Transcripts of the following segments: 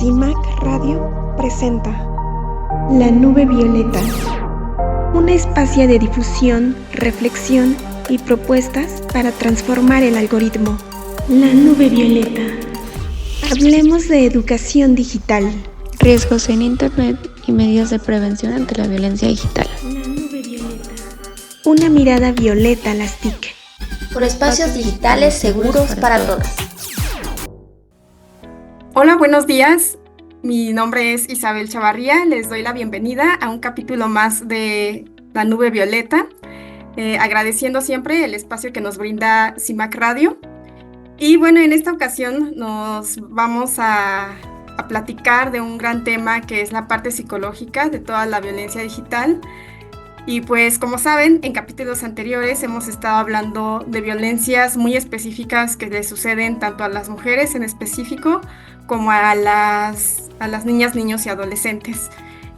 CIMAC Radio presenta La Nube Violeta, un espacio de difusión, reflexión y propuestas para transformar el algoritmo. La Nube Violeta. Hablemos de educación digital, riesgos en Internet y medidas de prevención ante la violencia digital. La Nube Violeta. Una mirada violeta a las TIC. Por espacios digitales seguros para todas. Hola, buenos días. Mi nombre es Isabel Chavarría. Les doy la bienvenida a un capítulo más de La Nube Violeta, agradeciendo siempre el espacio que nos brinda CIMAC Radio. Y bueno, en esta ocasión nos vamos a platicar de un gran tema que es la parte psicológica de toda la violencia digital. Y pues como saben, en capítulos anteriores hemos estado hablando de violencias muy específicas que le suceden tanto a las mujeres en específico como a las niñas, niños y adolescentes.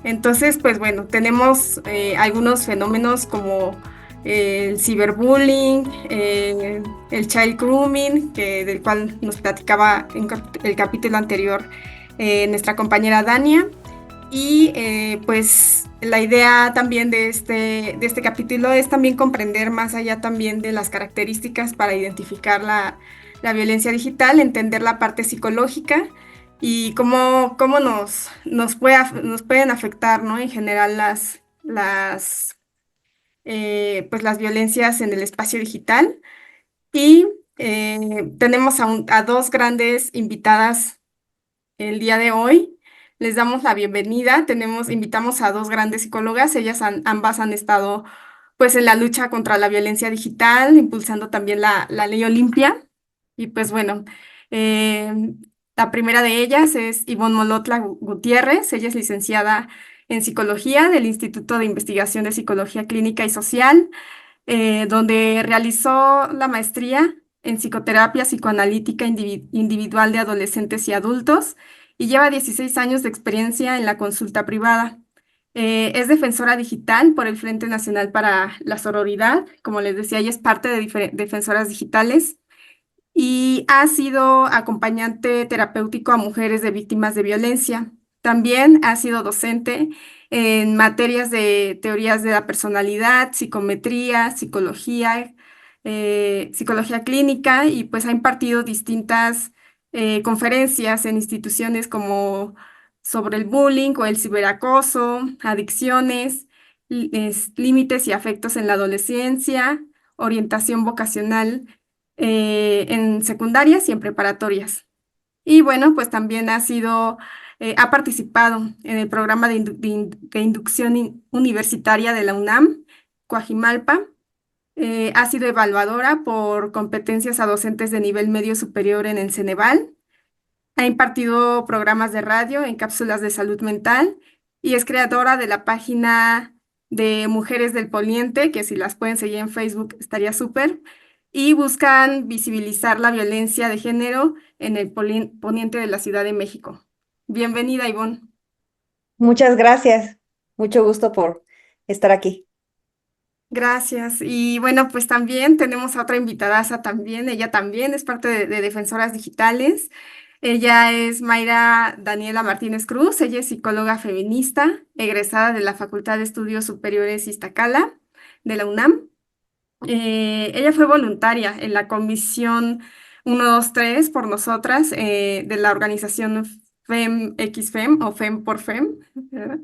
Entonces, pues bueno, tenemos algunos fenómenos como el ciberbullying, el child grooming, del cual nos platicaba en el capítulo anterior nuestra compañera Dania. Y pues la idea también de este capítulo es también comprender más allá también de las características para identificar la violencia digital, entender la parte psicológica y cómo nos pueden afectar, ¿no? En general pues las violencias en el espacio digital. Y tenemos a dos grandes invitadas el día de hoy. Les damos la bienvenida. Invitamos a dos grandes psicólogas. Ellas ambas han estado pues en la lucha contra la violencia digital, impulsando también la ley Olimpia. Y pues bueno, la primera de ellas es Ivonne Molotla Gutiérrez. Ella es licenciada en Psicología del Instituto de Investigación de Psicología Clínica y Social, donde realizó la maestría en Psicoterapia Psicoanalítica Individual de Adolescentes y Adultos y lleva 16 años de experiencia en la consulta privada. Es defensora digital por el Frente Nacional para la Sororidad. Como les decía, ella es parte de Defensoras Digitales y ha sido acompañante terapéutico a mujeres de víctimas de violencia. También ha sido docente en materias de teorías de la personalidad, psicometría, psicología clínica, y pues ha impartido distintas conferencias en instituciones como sobre el bullying o el ciberacoso, adicciones, límites y afectos en la adolescencia, orientación vocacional en secundarias y en preparatorias. Y bueno, pues también ha participado en el programa de inducción universitaria de la UNAM, Coajimalpa. Ha sido evaluadora por competencias a docentes de nivel medio superior en el Ceneval. Ha impartido programas de radio en cápsulas de salud mental y es creadora de la página de Mujeres del Poniente, que si las pueden seguir en Facebook estaría súper. Y buscan visibilizar la violencia de género en el poniente de la Ciudad de México. Bienvenida, Ivonne. Muchas gracias. Mucho gusto por estar aquí. Gracias. Y bueno, pues también tenemos a otra invitadaza también. Ella también es parte de Defensoras Digitales. Ella es Mayra Daniela Martínez Cruz. Ella es psicóloga feminista, egresada de la Facultad de Estudios Superiores Iztacala de la UNAM. Ella fue voluntaria en la comisión 123 por nosotras de la organización FEM-XFEM o FEM por FEM, ¿verdad?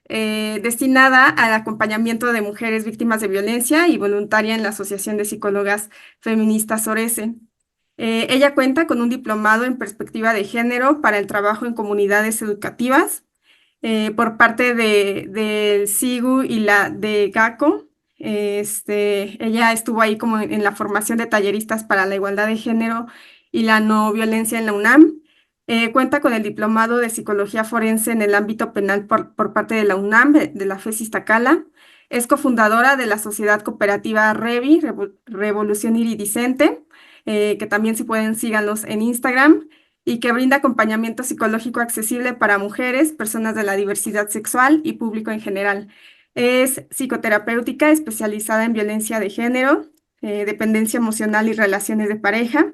Destinada al acompañamiento de mujeres víctimas de violencia y voluntaria en la Asociación de Psicólogas Feministas Orese. Ella cuenta con un diplomado en perspectiva de género para el trabajo en comunidades educativas por parte del SIGU y la de GACO. Ella estuvo ahí como en la formación de talleristas para la igualdad de género y la no violencia en la UNAM. Cuenta con el diplomado de psicología forense en el ámbito penal por parte de la UNAM, de la FES Iztacala. Es cofundadora de la sociedad cooperativa REVI, Revolución Iridiscente, que también si pueden síganlos en Instagram, y que brinda acompañamiento psicológico accesible para mujeres, personas de la diversidad sexual y público en general. Es psicoterapéutica especializada en violencia de género, dependencia emocional y relaciones de pareja,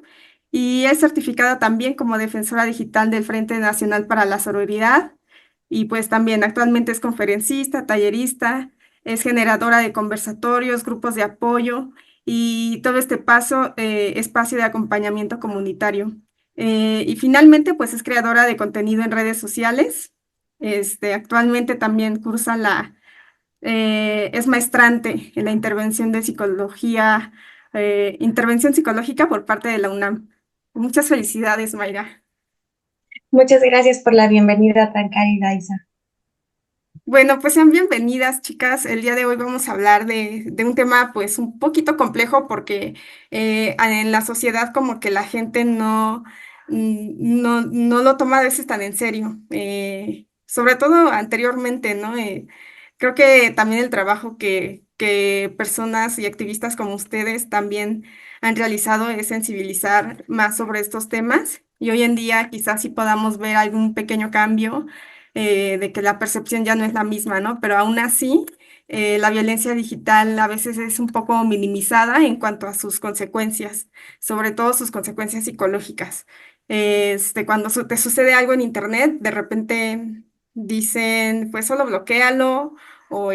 y es certificada también como defensora digital del Frente Nacional para la Sororidad y pues también actualmente es conferencista, tallerista, es generadora de conversatorios, grupos de apoyo y todo este espacio de acompañamiento comunitario. Y finalmente pues es creadora de contenido en redes sociales. Actualmente también es maestrante en la intervención psicológica por parte de la UNAM. Muchas felicidades, Mayra. Muchas gracias por la bienvenida tan cálida, Isa. Bueno, pues sean bienvenidas, chicas. El día de hoy vamos a hablar de un tema pues un poquito complejo porque en la sociedad como que la gente no lo toma a veces tan en serio. Sobre todo anteriormente, ¿no? Creo que también el trabajo que personas y activistas como ustedes también han realizado es sensibilizar más sobre estos temas y hoy en día quizás sí podamos ver algún pequeño cambio de que la percepción ya no es la misma, ¿no? Pero aún así, la violencia digital a veces es un poco minimizada en cuanto a sus consecuencias, sobre todo sus consecuencias psicológicas. Cuando te sucede algo en internet, de repente dicen, pues solo bloquéalo o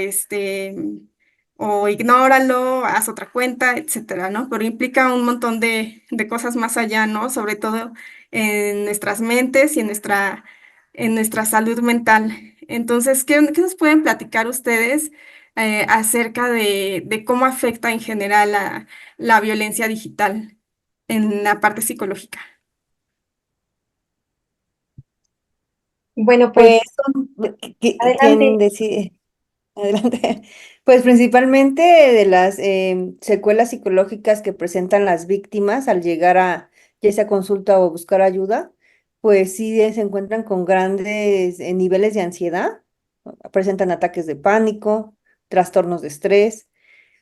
o ignóralo, haz otra cuenta, etcétera, ¿no? Pero implica un montón de cosas más allá, ¿no? Sobre todo en nuestras mentes y en nuestra salud mental. Entonces, qué nos pueden platicar ustedes acerca de cómo afecta en general la violencia digital en la parte psicológica? Bueno, Pues, pues adelante. ¿quién decide? Adelante. Pues principalmente de las secuelas psicológicas que presentan las víctimas al llegar a ya sea consulta o buscar ayuda, pues sí se encuentran con grandes niveles de ansiedad, ¿no? Presentan ataques de pánico, trastornos de estrés.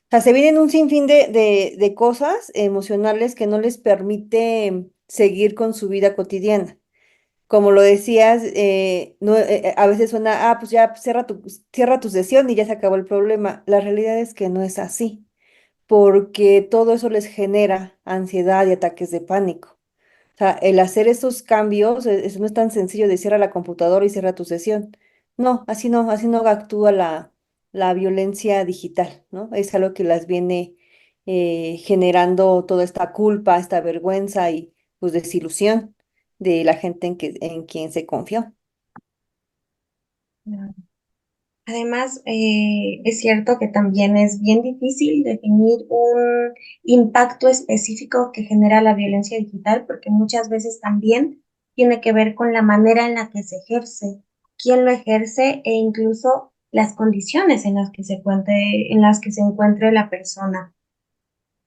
O sea, se vienen un sinfín de cosas emocionales que no les permite seguir con su vida cotidiana. Como lo decías, no, a veces suena, pues ya cierra tu sesión y ya se acabó el problema. La realidad es que no es así, porque todo eso les genera ansiedad y ataques de pánico. O sea, el hacer esos cambios, eso no es tan sencillo de cierra la computadora y cierra tu sesión. No, así no actúa la violencia digital, ¿no? Es algo que las viene generando toda esta culpa, esta vergüenza y pues desilusión de la gente en quien se confió. Además, es cierto que también es bien difícil definir un impacto específico que genera la violencia digital, porque muchas veces también tiene que ver con la manera en la que se ejerce, quién lo ejerce e incluso las condiciones en las que se encuentre la persona.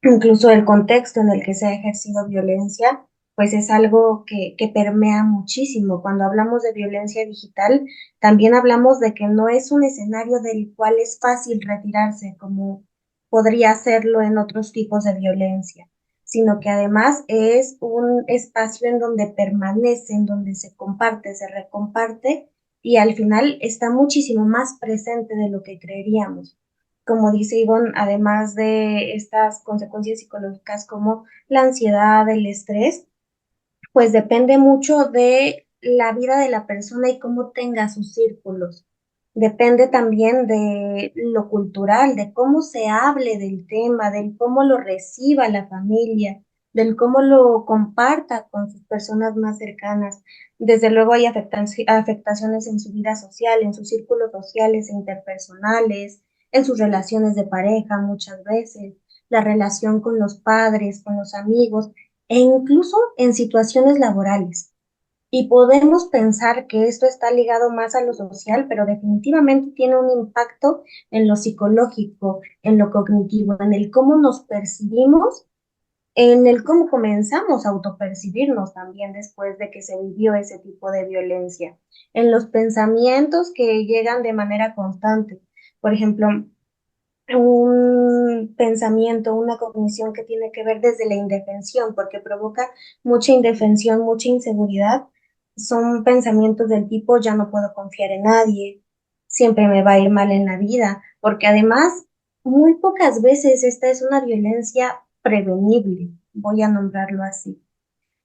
Incluso el contexto en el que se ha ejercido violencia, pues es algo que permea muchísimo. Cuando hablamos de violencia digital, también hablamos de que no es un escenario del cual es fácil retirarse, como podría serlo en otros tipos de violencia, sino que además es un espacio en donde permanece, en donde se comparte, se recomparte y al final está muchísimo más presente de lo que creeríamos. Como dice Ivonne, además de estas consecuencias psicológicas como la ansiedad, el estrés, pues depende mucho de la vida de la persona y cómo tenga sus círculos. Depende también de lo cultural, de cómo se hable del tema, del cómo lo reciba la familia, del cómo lo comparta con sus personas más cercanas. Desde luego hay afectaciones en su vida social, en sus círculos sociales e interpersonales, en sus relaciones de pareja muchas veces, la relación con los padres, con los amigos e incluso en situaciones laborales. Y podemos pensar que esto está ligado más a lo social, pero definitivamente tiene un impacto en lo psicológico, en lo cognitivo, en el cómo nos percibimos, en el cómo comenzamos a autopercibirnos también después de que se vivió ese tipo de violencia, en los pensamientos que llegan de manera constante. Por ejemplo, un pensamiento, una cognición que tiene que ver desde la indefensión, porque provoca mucha indefensión, mucha inseguridad. Son pensamientos del tipo, ya no puedo confiar en nadie, siempre me va a ir mal en la vida, porque además, muy pocas veces esta es una violencia prevenible, voy a nombrarlo así.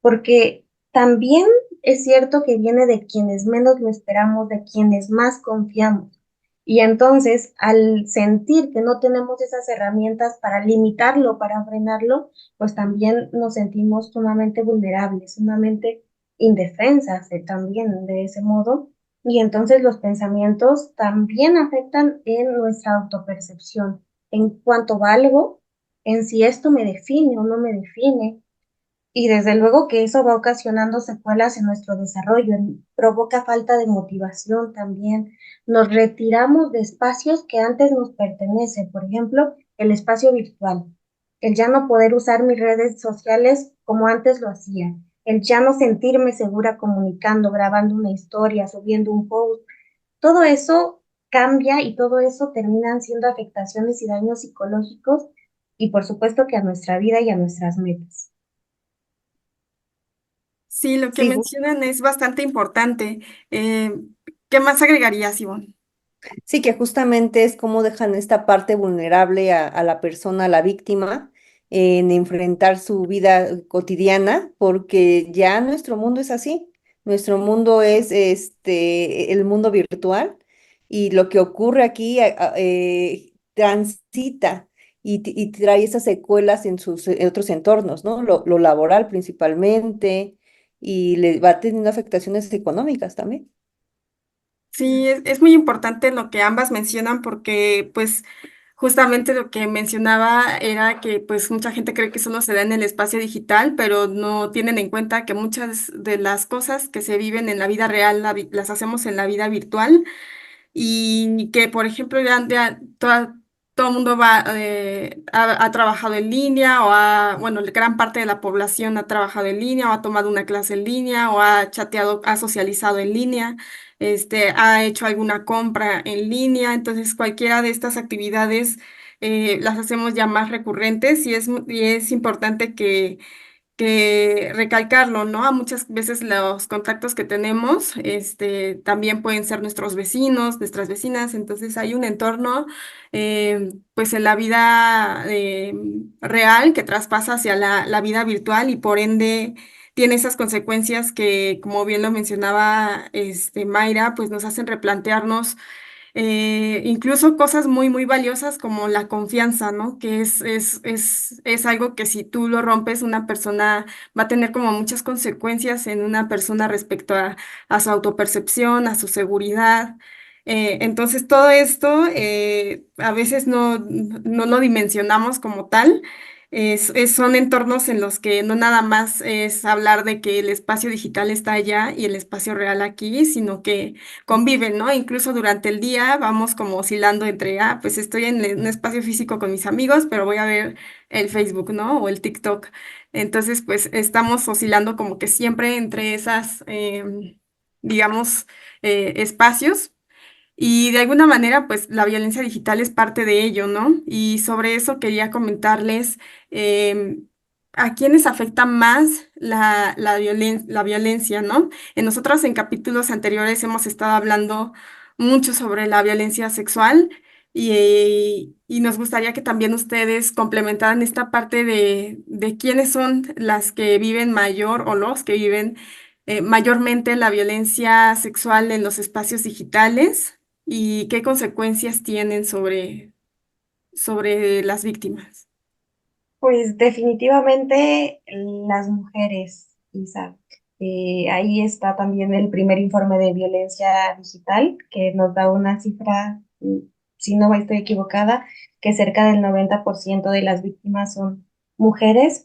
porque también es cierto que viene de quienes menos lo esperamos, de quienes más confiamos. Y entonces, al sentir que no tenemos esas herramientas para limitarlo, para frenarlo, pues también nos sentimos sumamente vulnerables, sumamente indefensas también de ese modo. Y entonces los pensamientos también afectan en nuestra autopercepción, en cuánto valgo, en si esto me define o no me define, y desde luego que eso va ocasionando secuelas en nuestro desarrollo, provoca falta de motivación también. Nos retiramos de espacios que antes nos pertenecen, por ejemplo, el espacio virtual, el ya no poder usar mis redes sociales como antes lo hacía, el ya no sentirme segura comunicando, grabando una historia, subiendo un post. Todo eso cambia y todo eso terminan siendo afectaciones y daños psicológicos y por supuesto que a nuestra vida y a nuestras metas. Sí, lo que Sí, mencionan es bastante importante. Eh, ¿Qué más agregarías, Ivonne? sí, que justamente es cómo dejan esta parte vulnerable a la persona, a la víctima, en enfrentar su vida cotidiana, porque ya nuestro mundo es así. Nuestro mundo es el mundo virtual y lo que ocurre aquí transita y trae esas secuelas en sus otros entornos, ¿no? Lo laboral principalmente y le va teniendo afectaciones económicas también. Sí, es muy importante lo que ambas mencionan porque pues justamente lo que mencionaba era que pues mucha gente cree que solo se da en el espacio digital, pero no tienen en cuenta que muchas de las cosas que se viven en la vida real las hacemos en la vida virtual y que, por ejemplo, ya todo el mundo ha trabajado en línea bueno, gran parte de la población ha trabajado en línea o ha tomado una clase en línea o ha chateado, ha socializado en línea, ha hecho alguna compra en línea, entonces cualquiera de estas actividades las hacemos ya más recurrentes y es importante que recalcarlo, ¿no? A muchas veces los contactos que tenemos, también pueden ser nuestros vecinos, nuestras vecinas, entonces hay un entorno, pues en la vida real que traspasa hacia la vida virtual y por ende tiene esas consecuencias que, como bien lo mencionaba, Mayra, pues nos hacen replantearnos incluso cosas muy, muy valiosas como la confianza, ¿no? Que es algo que si tú lo rompes, una persona va a tener como muchas consecuencias en una persona respecto a su autopercepción, a su seguridad. Entonces, todo esto a veces no lo dimensionamos como tal. Son entornos en los que no nada más es hablar de que el espacio digital está allá y el espacio real aquí, sino que conviven, ¿no? Incluso durante el día vamos como oscilando entre, pues estoy en un espacio físico con mis amigos, pero voy a ver el Facebook, ¿no? O el TikTok. Entonces, pues estamos oscilando como que siempre entre esas, digamos, espacios. Y de alguna manera, pues la violencia digital es parte de ello, ¿no? Y sobre eso quería comentarles a quiénes afecta más la violencia, ¿no? Nosotros en capítulos anteriores hemos estado hablando mucho sobre la violencia sexual y nos gustaría que también ustedes complementaran esta parte de quiénes son las que viven mayor o los que viven mayormente la violencia sexual en los espacios digitales y qué consecuencias tienen sobre las víctimas. Pues definitivamente las mujeres, Isa. Ahí está también el primer informe de violencia digital que nos da una cifra, si no estoy equivocada, que cerca del 90% de las víctimas son mujeres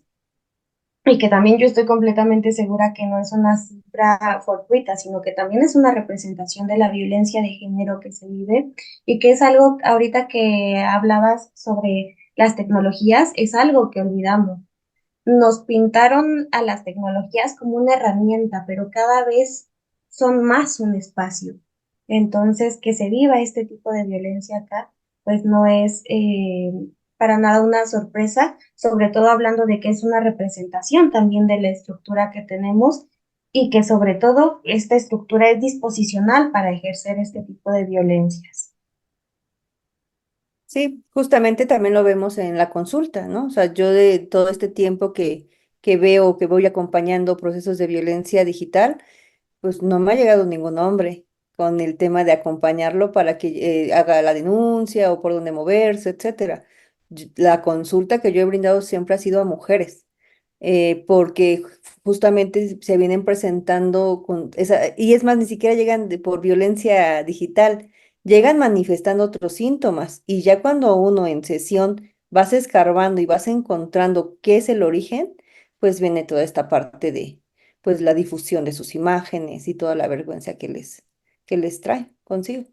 y que también yo estoy completamente segura que no es una cifra fortuita, sino que también es una representación de la violencia de género que se vive y que es algo ahorita que hablabas sobre las tecnologías, es algo que olvidamos. Nos pintaron a las tecnologías como una herramienta, pero cada vez son más un espacio. Entonces, que se viva este tipo de violencia acá, pues no es para nada una sorpresa, sobre todo hablando de que es una representación también de la estructura que tenemos y que sobre todo esta estructura es disposicional para ejercer este tipo de violencias. Sí, justamente también lo vemos en la consulta, ¿no? O sea, yo de todo este tiempo que veo, que voy acompañando procesos de violencia digital, pues no me ha llegado ningún hombre con el tema de acompañarlo para que haga la denuncia o por dónde moverse, etcétera. La consulta que yo he brindado siempre ha sido a mujeres, porque justamente se vienen presentando con esa, y es más, ni siquiera llegan por violencia digital, llegan manifestando otros síntomas, y ya cuando uno en sesión vas escarbando y vas encontrando qué es el origen, pues viene toda esta parte de pues la difusión de sus imágenes y toda la vergüenza que les trae consigo.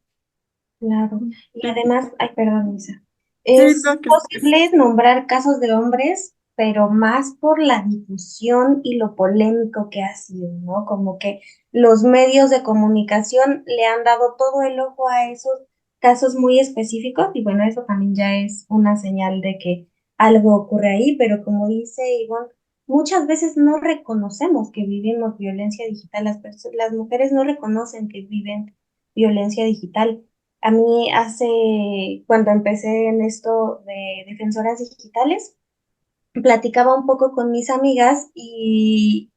Claro. Y además, ay, perdón, Isa, Sí, es no, que posible nombrar casos de hombres, pero más por la difusión y lo polémico que ha sido, ¿no? Como que los medios de comunicación le han dado todo el ojo a esos casos muy específicos y bueno, eso también ya es una señal de que algo ocurre ahí, pero como dice Ivonne, muchas veces no reconocemos que vivimos violencia digital, las mujeres no reconocen que viven violencia digital. A mí cuando empecé en esto de defensoras digitales, platicaba un poco con mis amigas y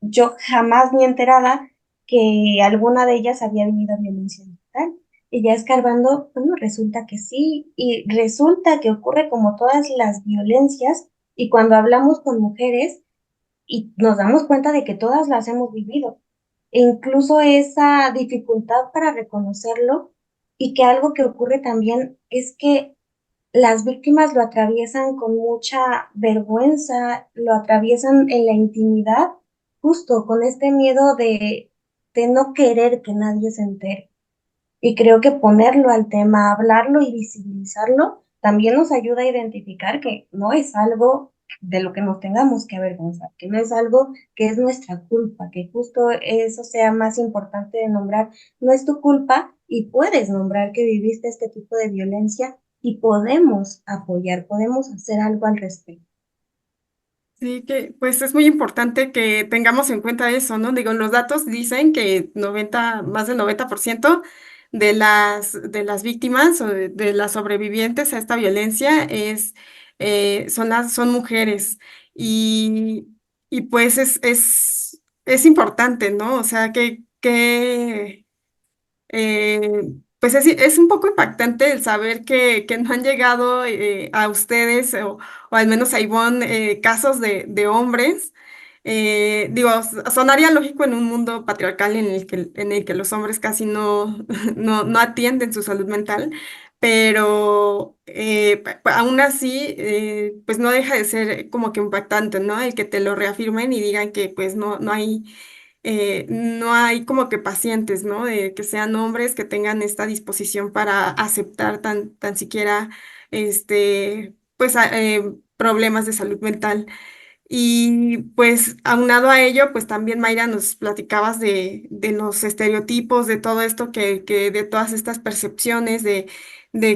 yo jamás ni enterada que alguna de ellas había vivido violencia digital. Y ya escarbando, bueno, resulta que sí, y resulta que ocurre como todas las violencias, y cuando hablamos con mujeres, y nos damos cuenta de que todas las hemos vivido. E incluso esa dificultad para reconocerlo y que algo que ocurre también es que las víctimas lo atraviesan con mucha vergüenza, lo atraviesan en la intimidad, justo con este miedo de no querer que nadie se entere. Y creo que ponerlo al tema, hablarlo y visibilizarlo, también nos ayuda a identificar que no es algo de lo que nos tengamos que avergonzar, que no es algo que es nuestra culpa, que justo eso sea más importante de nombrar. No es tu culpa y puedes nombrar que viviste este tipo de violencia y podemos apoyar, podemos hacer algo al respecto. sí, que pues es muy importante que tengamos en cuenta eso, ¿no? Digo, los datos dicen que más del 90% de las víctimas o de las sobrevivientes a esta violencia son mujeres. Y, y pues es importante, ¿no? O sea, pues es un poco impactante el saber que no han llegado a ustedes o al menos a Ivonne casos de hombres. Digo, sonaría lógico en un mundo patriarcal en el que los hombres casi no atienden su salud mental, pero aún así, pues no deja de ser como que impactante, ¿no? El que te lo reafirmen y digan que pues no hay como que pacientes, ¿no? Que sean hombres que tengan esta disposición para aceptar tan siquiera pues problemas de salud mental. Y pues aunado a ello, pues también Mayra nos platicabas de los estereotipos, de todo esto de todas estas percepciones, de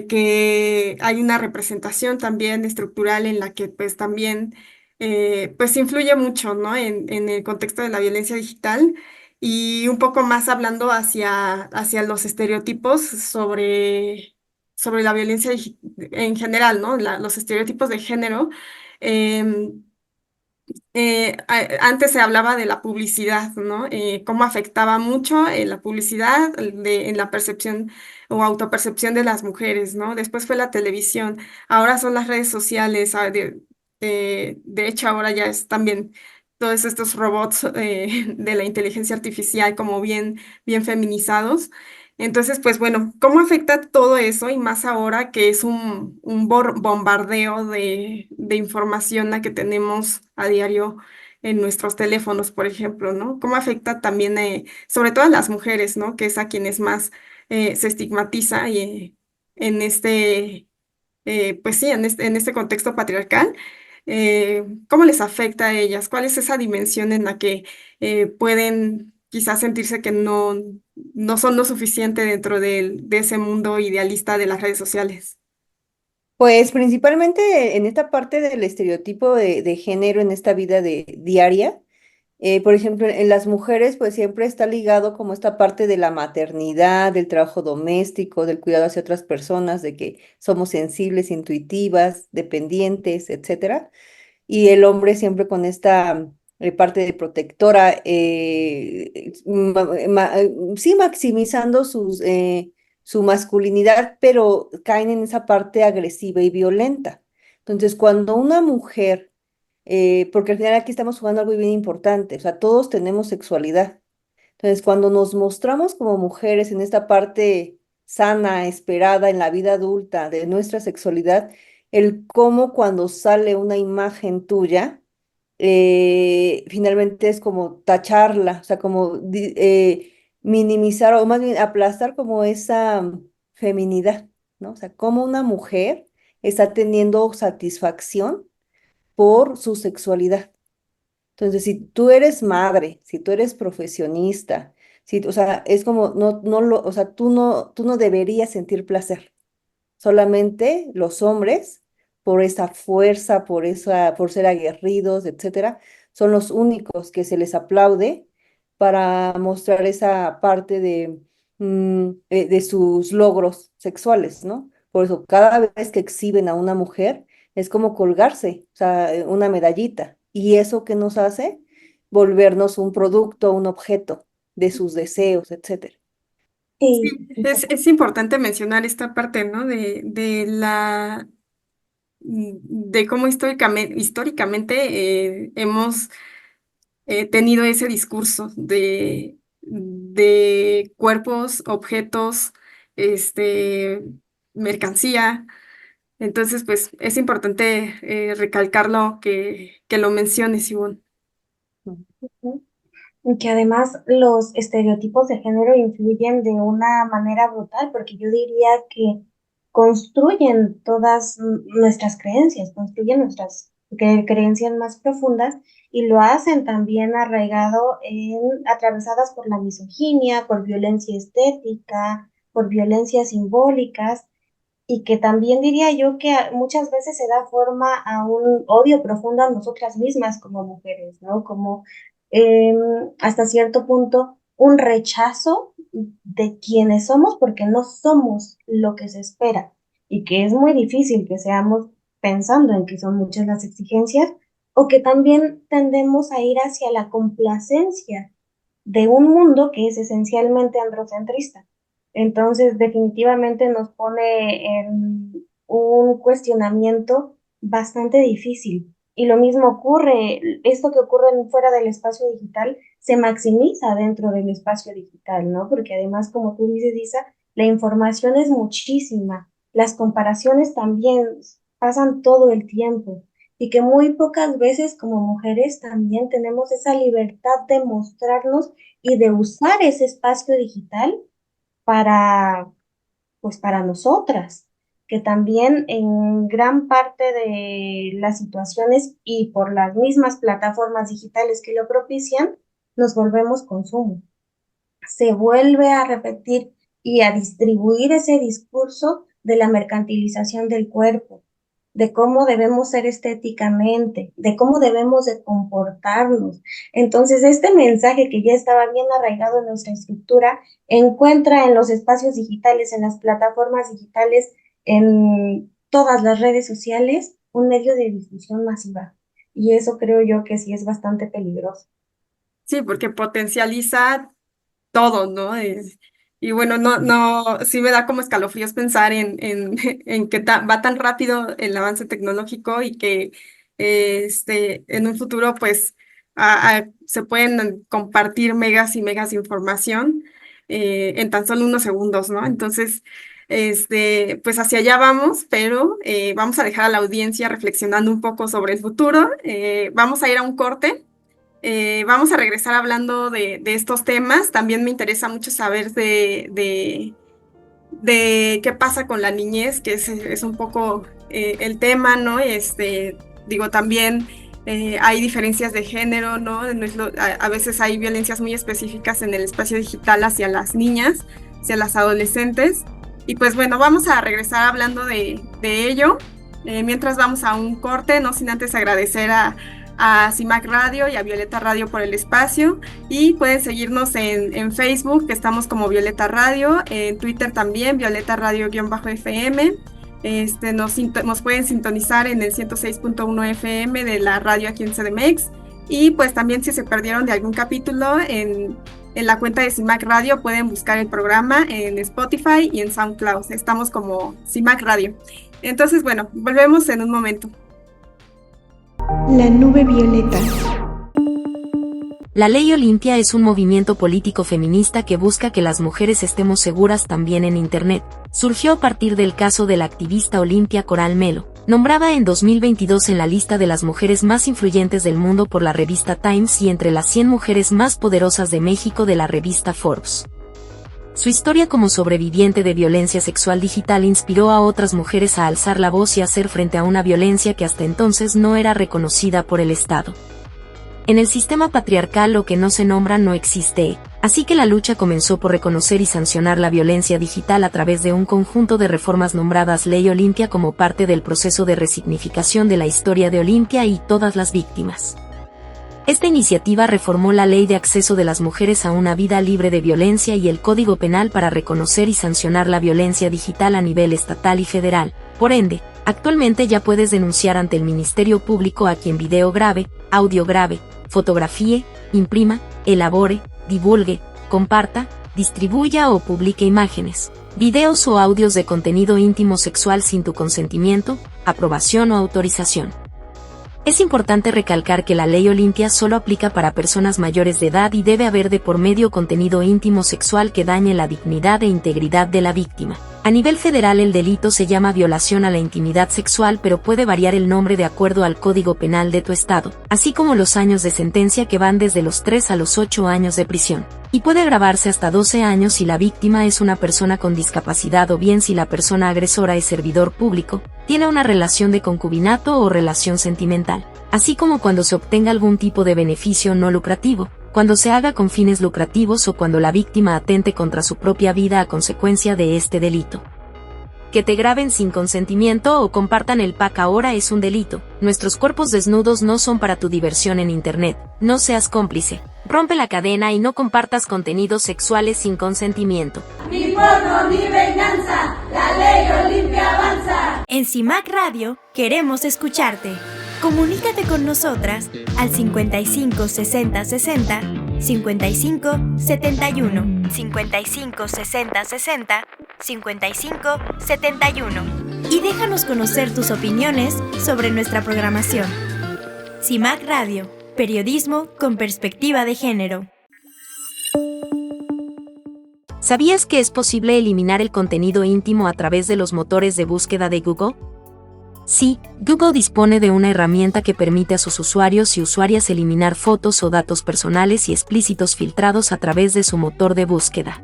que hay una representación también estructural en la que pues también pues influye mucho, ¿no? En el contexto de la violencia digital y un poco más hablando hacia los estereotipos sobre la violencia en general, ¿no? Los estereotipos de género. em, Antes se hablaba de la publicidad, ¿no? Cómo afectaba mucho la publicidad en la percepción o autopercepción de las mujeres, ¿no? Después fue la televisión, ahora son las redes sociales, de hecho ahora ya es también todos estos robots de la inteligencia artificial como bien feminizados. Entonces, pues bueno, ¿cómo afecta todo eso? Y más ahora que es un bombardeo de información la que tenemos a diario en nuestros teléfonos, por ejemplo, ¿no? ¿Cómo afecta también, sobre todo a las mujeres, ¿no? Que es a quienes más se estigmatiza y, en pues sí, en este contexto patriarcal. ¿Cómo les afecta a ellas? ¿Cuál es esa dimensión en la que pueden quizás sentirse que no son lo suficiente dentro de ese mundo idealista de las redes sociales? Pues principalmente en esta parte del estereotipo de género en esta vida diaria. Por ejemplo, en las mujeres, pues siempre está ligado como esta parte de la maternidad, del trabajo doméstico, del cuidado hacia otras personas, de que somos sensibles, intuitivas, dependientes, etcétera. y el hombre siempre con esta parte de protectora, sí maximizando su masculinidad, pero caen en esa parte agresiva y violenta. Entonces, cuando una mujer, porque al final aquí estamos jugando algo bien importante, o sea, todos tenemos sexualidad. Entonces, cuando nos mostramos como mujeres en esta parte sana, esperada en la vida adulta de nuestra sexualidad, el cómo cuando sale una imagen tuya, finalmente es como tacharla, o sea, como minimizar o más bien aplastar como esa feminidad, ¿no? O sea, como una mujer está teniendo satisfacción por su sexualidad. Entonces, si tú eres madre, si tú eres profesionista, si, o sea, es como, o sea, tú no deberías sentir placer. Solamente los hombres, por esa fuerza, por ser aguerridos, etcétera, son los únicos que se les aplaude para mostrar esa parte de sus logros sexuales, ¿no? Por eso, cada vez que exhiben a una mujer, es como colgarse, o sea, una medallita. ¿Y eso qué nos hace? Volvernos un producto, un objeto de sus deseos, etcétera. Sí, Sí, es importante mencionar esta parte, ¿no? De cómo históricamente hemos tenido ese discurso de cuerpos, objetos, este, mercancía. Entonces, pues es importante recalcarlo que lo menciones, Ivonne. ujú. Y que además los estereotipos de género influyen de una manera brutal, porque yo diría que construyen todas nuestras creencias, construyen nuestras creencias más profundas y lo hacen también arraigado atravesadas por la misoginia, por violencia estética, por violencias simbólicas y que también diría yo que muchas veces se da forma a un odio profundo a nosotras mismas como mujeres, ¿no? Como em, hasta cierto punto un rechazo de quienes somos porque no somos lo que se espera y que es muy difícil que seamos pensando en que son muchas las exigencias o que también tendemos a ir hacia la complacencia de un mundo que es esencialmente androcentrista. Entonces, definitivamente nos pone en un cuestionamiento bastante difícil. Y lo mismo ocurre, esto que ocurre fuera del espacio digital se maximiza dentro del espacio digital, ¿no? Porque además, como tú dices, Isa, la información es muchísima, las comparaciones también pasan todo el tiempo y que muy pocas veces como mujeres también tenemos esa libertad de mostrarnos y de usar ese espacio digital para, pues para nosotras, que también en gran parte de las situaciones y por las mismas plataformas digitales que lo propician, nos volvemos consumo. Se vuelve a repetir y a distribuir ese discurso de la mercantilización del cuerpo, de cómo debemos ser estéticamente, de cómo debemos de comportarnos. Entonces, este mensaje que ya estaba bien arraigado en nuestra estructura, encuentra en los espacios digitales, en las plataformas digitales, en todas las redes sociales, un medio de difusión masiva. Y eso creo yo que sí es bastante peligroso. Sí, porque potencializa todo, ¿no? Y bueno, sí me da como escalofríos pensar en que va tan rápido el avance tecnológico y que en un futuro, pues, se pueden compartir megas y megas de información en tan solo unos segundos, ¿no? Entonces, pues hacia allá vamos, pero vamos a dejar a la audiencia reflexionando un poco sobre el futuro. Vamos a ir a un corte. Vamos a regresar hablando de estos temas. También me interesa mucho saber de qué pasa con la niñez, que es un poco el tema, ¿no? Digo, también hay diferencias de género, ¿no? No es a veces hay violencias muy específicas en el espacio digital hacia las niñas, hacia las adolescentes. Y pues bueno, vamos a regresar hablando de ello. Mientras vamos a un corte, no sin antes agradecer a CIMAC Radio y a Violeta Radio por el espacio, y pueden seguirnos en Facebook, que estamos como Violeta Radio, en Twitter también, Violeta Radio-FM, nos pueden sintonizar en el 106.1 FM de la radio aquí en CDMX. Y pues también si se perdieron de algún capítulo en la cuenta de CIMAC Radio pueden buscar el programa en Spotify y en SoundCloud. Estamos como CIMAC Radio. Entonces, bueno, volvemos en un momento. La nube violeta. La Ley Olimpia es un movimiento político feminista que busca que las mujeres estemos seguras también en Internet. Surgió a partir del caso de la activista Olimpia Coral Melo, nombrada en 2022 en la lista de las mujeres más influyentes del mundo por la revista Times y entre las 100 mujeres más poderosas de México de la revista Forbes. Su historia como sobreviviente de violencia sexual digital inspiró a otras mujeres a alzar la voz y hacer frente a una violencia que hasta entonces no era reconocida por el Estado. En el sistema patriarcal lo que no se nombra no existe, así que la lucha comenzó por reconocer y sancionar la violencia digital a través de un conjunto de reformas nombradas Ley Olimpia como parte del proceso de resignificación de la historia de Olimpia y todas las víctimas. Esta iniciativa reformó la Ley de Acceso de las Mujeres a una Vida Libre de Violencia y el Código Penal para reconocer y sancionar la violencia digital a nivel estatal y federal. Por ende, actualmente ya puedes denunciar ante el Ministerio Público a quien video grabe, audio grabe, fotografíe, imprima, elabore, divulgue, comparta, distribuya o publique imágenes, videos o audios de contenido íntimo sexual sin tu consentimiento, aprobación o autorización. Es importante recalcar que la Ley Olimpia solo aplica para personas mayores de edad y debe haber de por medio contenido íntimo sexual que dañe la dignidad e integridad de la víctima. A nivel federal el delito se llama violación a la intimidad sexual, pero puede variar el nombre de acuerdo al Código Penal de tu estado, así como los años de sentencia que van desde los 3 a los 8 años de prisión. Y puede agravarse hasta 12 años si la víctima es una persona con discapacidad o bien si la persona agresora es servidor público, tiene una relación de concubinato o relación sentimental, así como cuando se obtenga algún tipo de beneficio no lucrativo, cuando se haga con fines lucrativos o cuando la víctima atente contra su propia vida a consecuencia de este delito. Que te graben sin consentimiento o compartan el pack ahora es un delito. Nuestros cuerpos desnudos no son para tu diversión en Internet. No seas cómplice. Rompe la cadena y no compartas contenidos sexuales sin consentimiento. Ni porno ni venganza, la Ley Olimpia avanza. En CIMAC Radio queremos escucharte. Comunícate con nosotras al 55 60 60 55 71 55 60 60 55 71 y déjanos conocer tus opiniones sobre nuestra programación. CIMAC Radio, periodismo con perspectiva de género. ¿Sabías que es posible eliminar el contenido íntimo a través de los motores de búsqueda de Google? Sí, Google dispone de una herramienta que permite a sus usuarios y usuarias eliminar fotos o datos personales y explícitos filtrados a través de su motor de búsqueda.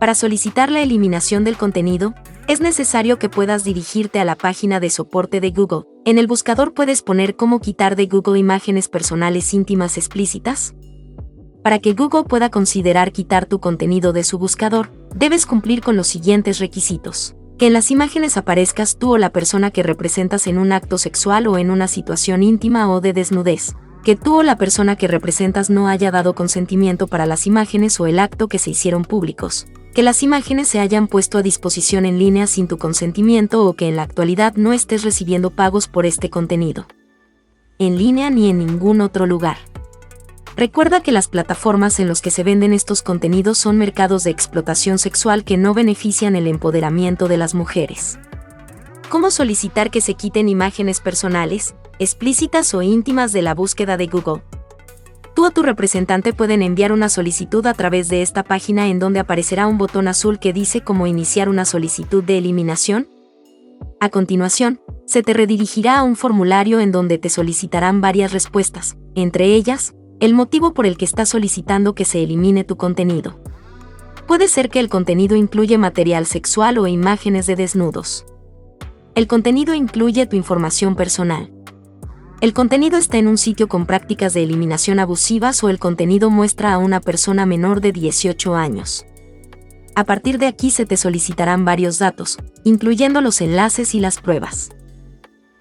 Para solicitar la eliminación del contenido, es necesario que puedas dirigirte a la página de soporte de Google. En el buscador puedes poner cómo quitar de Google imágenes personales íntimas explícitas. Para que Google pueda considerar quitar tu contenido de su buscador, debes cumplir con los siguientes requisitos. Que en las imágenes aparezcas tú o la persona que representas en un acto sexual o en una situación íntima o de desnudez. Que tú o la persona que representas no haya dado consentimiento para las imágenes o el acto que se hicieron públicos. Que las imágenes se hayan puesto a disposición en línea sin tu consentimiento o que en la actualidad no estés recibiendo pagos por este contenido. En línea ni en ningún otro lugar. Recuerda que las plataformas en las que se venden estos contenidos son mercados de explotación sexual que no benefician el empoderamiento de las mujeres. ¿Cómo solicitar que se quiten imágenes personales, explícitas o íntimas de la búsqueda de Google? Tú o tu representante pueden enviar una solicitud a través de esta página en donde aparecerá un botón azul que dice cómo iniciar una solicitud de eliminación. A continuación, se te redirigirá a un formulario en donde te solicitarán varias respuestas, entre ellas, el motivo por el que estás solicitando que se elimine tu contenido. Puede ser que el contenido incluye material sexual o imágenes de desnudos. El contenido incluye tu información personal. El contenido está en un sitio con prácticas de eliminación abusivas o el contenido muestra a una persona menor de 18 años. A partir de aquí se te solicitarán varios datos, incluyendo los enlaces y las pruebas.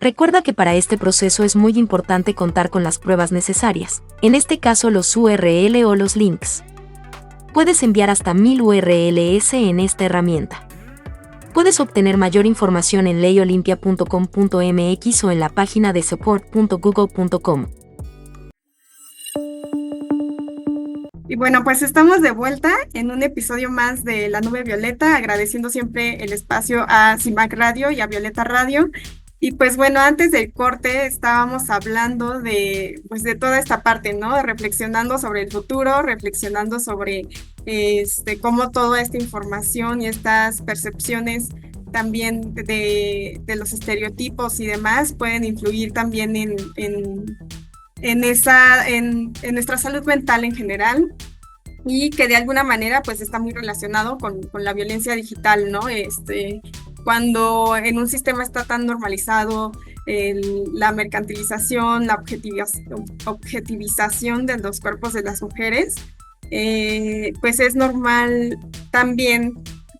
Recuerda que para este proceso es muy importante contar con las pruebas necesarias, en este caso los URL o los links. Puedes enviar hasta 1000 URLs en esta herramienta. Puedes obtener mayor información en leyolimpia.com.mx o en la página de support.google.com. Y bueno, pues estamos de vuelta en un episodio más de La Nube Violeta, agradeciendo siempre el espacio a CIMAC Radio y a Violeta Radio. Y pues bueno, antes del corte estábamos hablando pues de toda esta parte, ¿no? Reflexionando sobre el futuro, reflexionando sobre cómo toda esta información y estas percepciones también de los estereotipos y demás pueden influir también en nuestra salud mental en general, y que de alguna manera pues está muy relacionado con la violencia digital, ¿no? Cuando en un sistema está tan normalizado la mercantilización, la objetivización de los cuerpos de las mujeres, pues es normal también,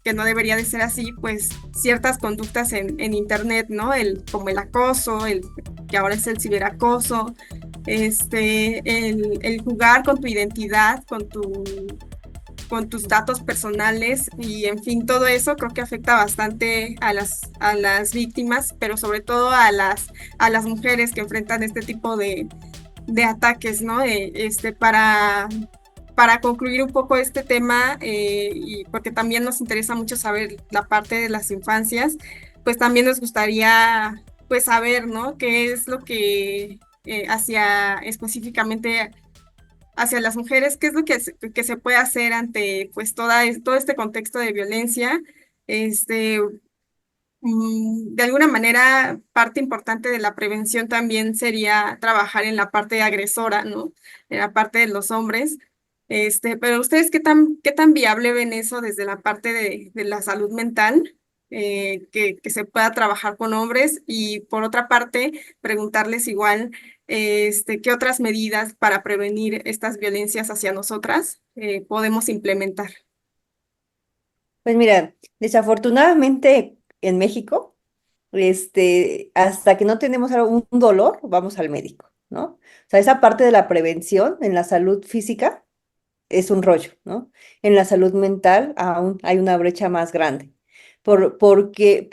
que no debería de ser así, pues ciertas conductas en internet, ¿no? Como el acoso, que ahora es el ciberacoso, el jugar con tu identidad, con tus datos personales, y en fin, todo eso creo que afecta bastante a las víctimas, pero sobre todo a las mujeres que enfrentan este tipo de ataques, ¿no? Para concluir un poco este tema, y porque también nos interesa mucho saber la parte de las infancias, pues también nos gustaría pues saber, ¿no? Qué es lo que específicamente hacia las mujeres, qué es lo que se puede hacer ante pues todo este contexto de violencia. De alguna manera, parte importante de la prevención también sería trabajar en la parte agresora, ¿no? En la parte de los hombres. Pero ustedes, ¿qué tan viable ven eso desde la parte de la salud mental? Que se pueda trabajar con hombres, y por otra parte, preguntarles igual, ¿qué otras medidas para prevenir estas violencias hacia nosotras podemos implementar? Pues mira, desafortunadamente en México, hasta que no tenemos un dolor, vamos al médico, ¿no? O sea, esa parte de la prevención en la salud física es un rollo, ¿no? En la salud mental aún hay una brecha más grande. Porque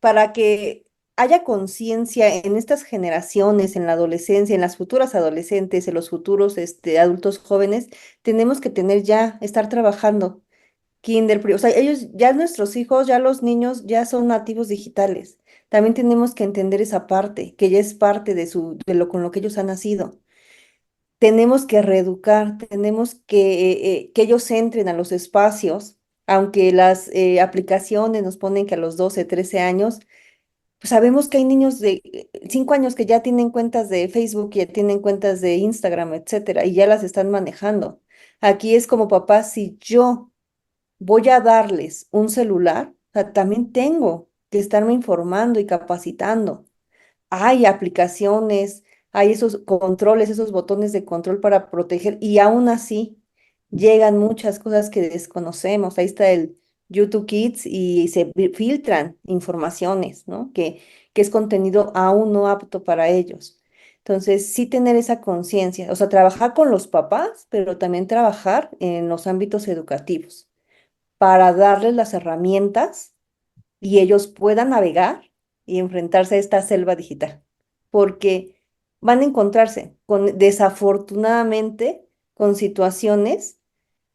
para que haya conciencia en estas generaciones, en la adolescencia, en las futuras adolescentes, en los futuros adultos jóvenes, tenemos que estar trabajando o sea, ellos, ya nuestros hijos, ya los niños, ya son nativos digitales. También tenemos que entender esa parte, que ya es parte con lo que ellos han nacido. Tenemos que reeducar, tenemos que ellos entren a los espacios, aunque las aplicaciones nos ponen que a los 12, 13 años, pues sabemos que hay niños de 5 años que ya tienen cuentas de Facebook, ya tienen cuentas de Instagram, etcétera, y ya las están manejando. Aquí es como papá, si yo voy a darles un celular, o sea, también tengo que estarme informando y capacitando. Hay aplicaciones, hay esos controles, esos botones de control para proteger, y aún así llegan muchas cosas que desconocemos. Ahí está el YouTube Kids y se filtran informaciones, ¿no? Que es contenido aún no apto para ellos. Entonces, sí tener esa conciencia, o sea, trabajar con los papás, pero también trabajar en los ámbitos educativos para darles las herramientas y ellos puedan navegar y enfrentarse a esta selva digital, porque van a encontrarse desafortunadamente, con situaciones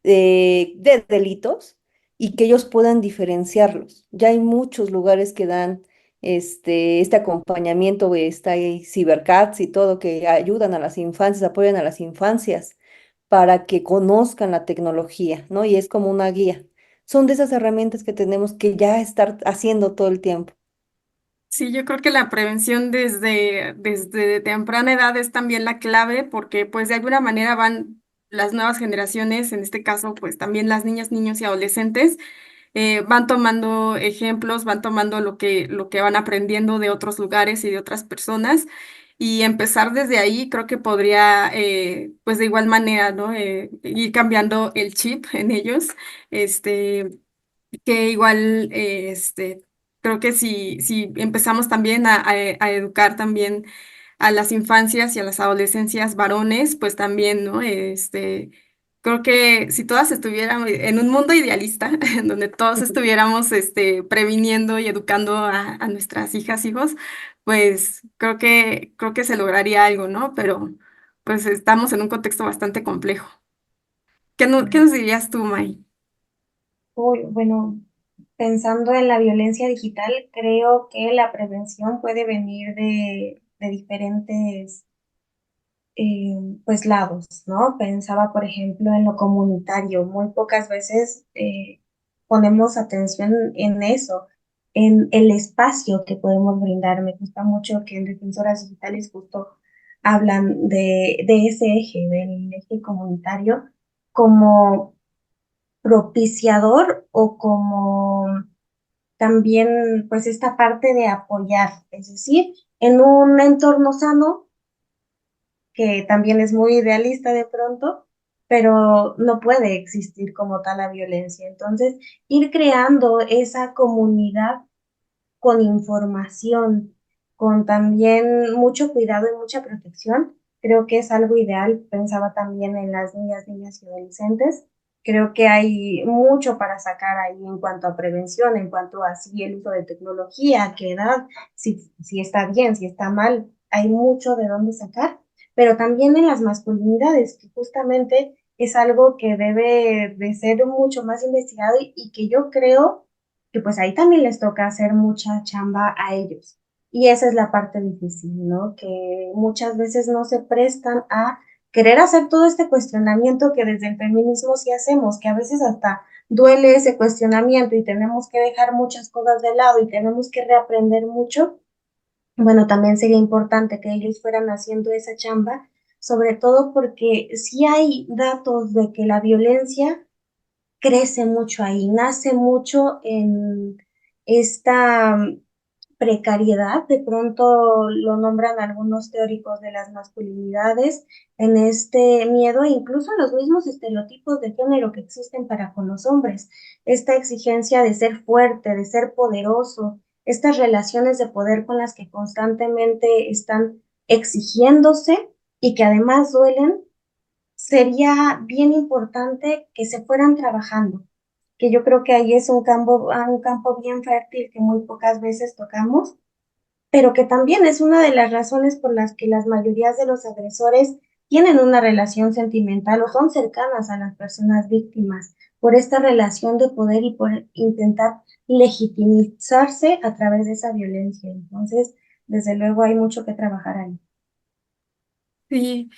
de delitos, y que ellos puedan diferenciarlos. Ya hay muchos lugares que dan este acompañamiento, hay Cybercats y todo, que ayudan a las infancias, apoyan a las infancias para que conozcan la tecnología, ¿no? Y es como una guía. Son de esas herramientas que tenemos que ya estar haciendo todo el tiempo. Sí, yo creo que la prevención desde temprana edad es también la clave, porque pues de alguna manera van las nuevas generaciones, en este caso pues también las niñas, niños y adolescentes, van tomando ejemplos, van tomando lo que van aprendiendo de otros lugares y de otras personas, y empezar desde ahí creo que podría pues de igual manera, ¿no? Ir cambiando el chip en ellos, este que igual, creo que si empezamos también a educar también a las infancias y a las adolescencias varones, pues también, ¿no? Creo que si todas estuviéramos en un mundo idealista, en donde todos estuviéramos previniendo y educando a nuestras hijas, hijos, pues creo que se lograría algo, ¿no? Pero pues estamos en un contexto bastante complejo. ¿Qué nos dirías tú, May? Uy, bueno, pensando en la violencia digital, creo que la prevención puede venir de diferentes pues lados, ¿no? Pensaba, por ejemplo, en lo comunitario. Muy pocas veces ponemos atención en eso, en el espacio que podemos brindar. Me gusta mucho que en Defensoras Digitales justo hablan de ese eje, del eje comunitario, como propiciador o como también, pues, esta parte de apoyar, es decir, en un entorno sano que también es muy idealista de pronto, pero no puede existir como tal la violencia. Entonces, ir creando esa comunidad con información, con también mucho cuidado y mucha protección, creo que es algo ideal. Pensaba también en las niñas y adolescentes. Creo que hay mucho para sacar ahí en cuanto a prevención, en cuanto a si el uso de tecnología, a qué edad, si está bien, si está mal, hay mucho de dónde sacar, pero también en las masculinidades, que justamente es algo que debe de ser mucho más investigado y que yo creo que pues ahí también les toca hacer mucha chamba a ellos. Y esa es la parte difícil, ¿no? Que muchas veces no se prestan a querer hacer todo este cuestionamiento que desde el feminismo sí hacemos, que a veces hasta duele ese cuestionamiento y tenemos que dejar muchas cosas de lado y tenemos que reaprender mucho. Bueno, también sería importante que ellos fueran haciendo esa chamba, sobre todo porque sí hay datos de que la violencia crece mucho ahí, nace mucho en esta precariedad, de pronto lo nombran algunos teóricos de las masculinidades, en este miedo e incluso en los mismos estereotipos de género que existen para con los hombres, esta exigencia de ser fuerte, de ser poderoso, estas relaciones de poder con las que constantemente están exigiéndose y que además duelen. Sería bien importante que se fueran trabajando, que yo creo que ahí es un campo bien fértil que muy pocas veces tocamos, pero que también es una de las razones por las que las mayorías de los agresores tienen una relación sentimental o son cercanas a las personas víctimas, por esta relación de poder y por intentar legitimizarse a través de esa violencia. Entonces, desde luego hay mucho que trabajar ahí. Sí,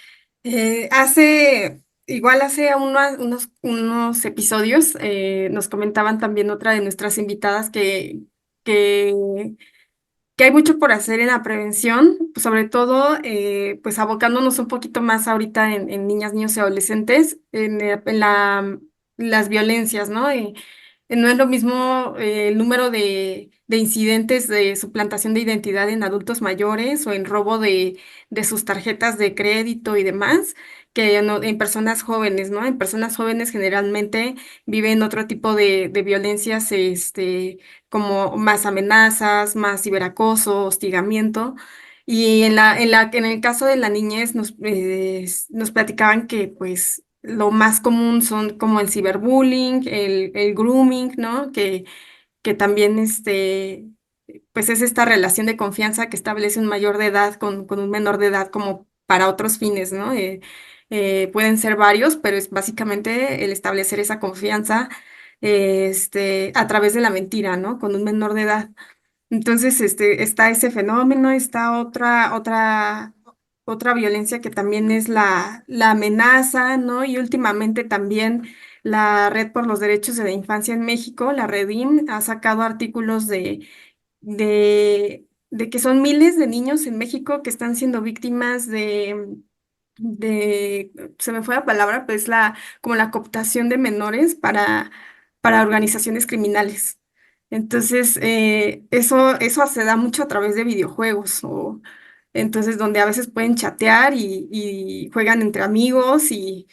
igual hace unos episodios nos comentaban también otra de nuestras invitadas que, que hay mucho por hacer en la prevención, pues, sobre todo pues abocándonos un poquito más ahorita en niñas, niños y adolescentes, las violencias, ¿no? No es lo mismo el número de incidentes de suplantación de identidad en adultos mayores o en robo de sus tarjetas de crédito y demás, que en personas jóvenes, ¿no? En personas jóvenes generalmente viven otro tipo de violencias, como más amenazas, más ciberacoso, hostigamiento. Y en el caso de la niñez nos platicaban que pues lo más común son como el ciberbullying, el grooming, ¿no? Que también pues es esta relación de confianza que establece un mayor de edad con un menor de edad como para otros fines, ¿no? Pueden ser varios, pero es básicamente el establecer esa confianza a través de la mentira, ¿no? Con un menor de edad. Entonces, está ese fenómeno, está otra violencia que también es la amenaza, ¿no? Y últimamente también la Red por los Derechos de la Infancia en México, la Redim, ha sacado artículos de que son miles de niños en México que están siendo víctimas se me fue la palabra, pues como la cooptación de menores para organizaciones criminales. Entonces, eso se da mucho a través de videojuegos, o entonces donde a veces pueden chatear y juegan entre amigos y,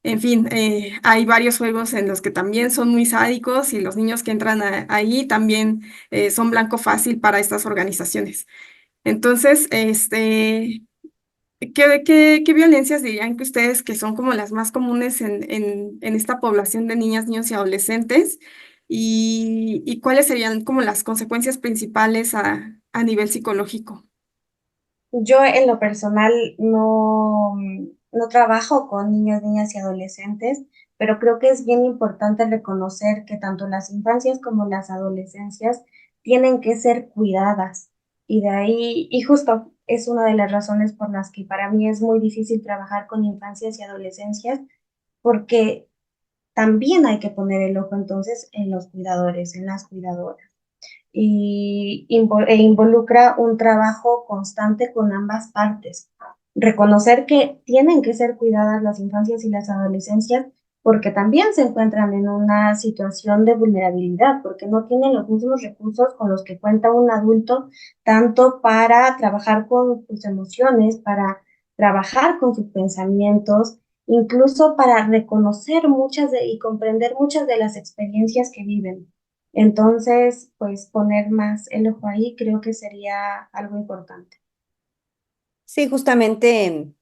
en fin, hay varios juegos en los que también son muy sádicos y los niños que entran ahí también son blanco fácil para estas organizaciones. Entonces, ¿Qué violencias dirían que ustedes que son como las más comunes en esta población de niñas, niños y adolescentes? ¿Y cuáles serían como las consecuencias principales a nivel psicológico? Yo en lo personal no trabajo con niños, niñas y adolescentes, pero creo que es bien importante reconocer que tanto las infancias como las adolescencias tienen que ser cuidadas. Y de ahí, y justo es una de las razones por las que para mí es muy difícil trabajar con infancias y adolescencias, porque también hay que poner el ojo entonces en los cuidadores, en las cuidadoras e involucra un trabajo constante con ambas partes. Reconocer que tienen que ser cuidadas las infancias y las adolescencias porque también se encuentran en una situación de vulnerabilidad, porque no tienen los mismos recursos con los que cuenta un adulto, tanto para trabajar con sus emociones, para trabajar con sus pensamientos, incluso para reconocer y comprender muchas de las experiencias que viven. Entonces, pues poner más el ojo ahí creo que sería algo importante. Sí, justamente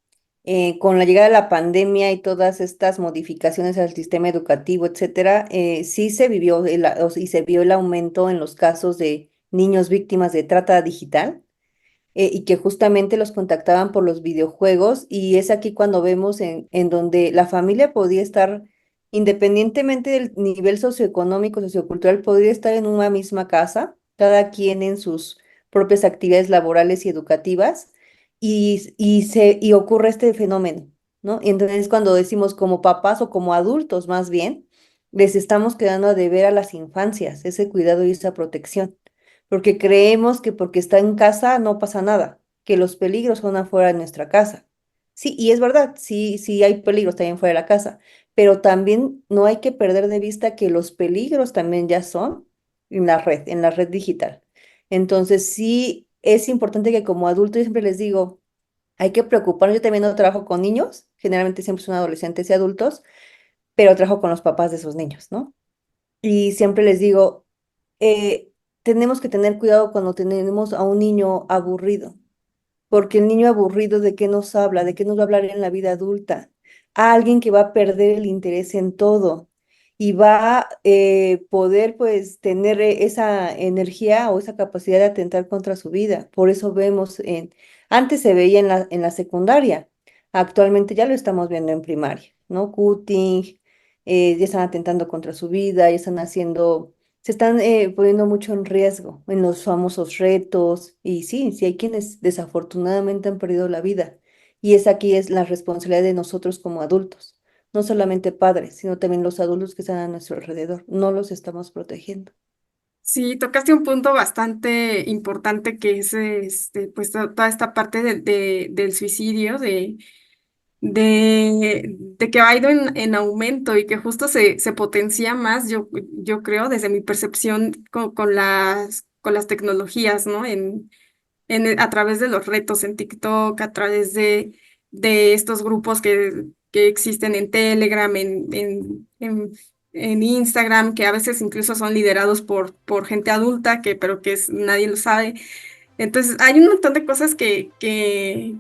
con la llegada de la pandemia y todas estas modificaciones al sistema educativo, etcétera, sí se vivió y se vio el aumento en los casos de niños víctimas de trata digital, y que justamente los contactaban por los videojuegos, y es aquí cuando vemos en donde la familia podía estar, independientemente del nivel socioeconómico, sociocultural, podría estar en una misma casa, cada quien en sus propias actividades laborales y educativas, y ocurre este fenómeno, ¿no? Y entonces cuando decimos como papás o como adultos más bien, les estamos quedando a deber a las infancias ese cuidado y esa protección, porque creemos que porque está en casa no pasa nada, que los peligros son afuera de nuestra casa. Sí, y es verdad, sí, sí hay peligros también fuera de la casa, pero también no hay que perder de vista que los peligros también ya son en la red digital. Entonces, sí es importante que como adulto, yo siempre les digo, hay que preocuparnos. Yo también no trabajo con niños, generalmente siempre son adolescentes y adultos, pero trabajo con los papás de esos niños, ¿no? Y siempre les digo, eh, tenemos que tener cuidado cuando tenemos a un niño aburrido, porque el niño aburrido, ¿de qué nos habla? ¿De qué nos va a hablar en la vida adulta? A alguien que va a perder el interés en todo y va a poder pues tener esa energía o esa capacidad de atentar contra su vida. Por eso vemos antes se veía en la secundaria, actualmente ya lo estamos viendo en primaria, ¿no? Cutting, ya están atentando contra su vida, ya están haciendo se están poniendo mucho en riesgo en los famosos retos, y sí, sí hay quienes desafortunadamente han perdido la vida, y es la responsabilidad de nosotros como adultos, no solamente padres, sino también los adultos que están a nuestro alrededor, no los estamos protegiendo. Sí, tocaste un punto bastante importante que es pues toda esta parte del suicidio, de que ha ido en aumento y que justo se potencia más, yo creo, desde mi percepción con las tecnologías, ¿no? A través de los retos en TikTok, a través de estos grupos que existen en Telegram, en Instagram, que a veces incluso son liderados por gente adulta, pero nadie lo sabe. Entonces, hay un montón de cosas que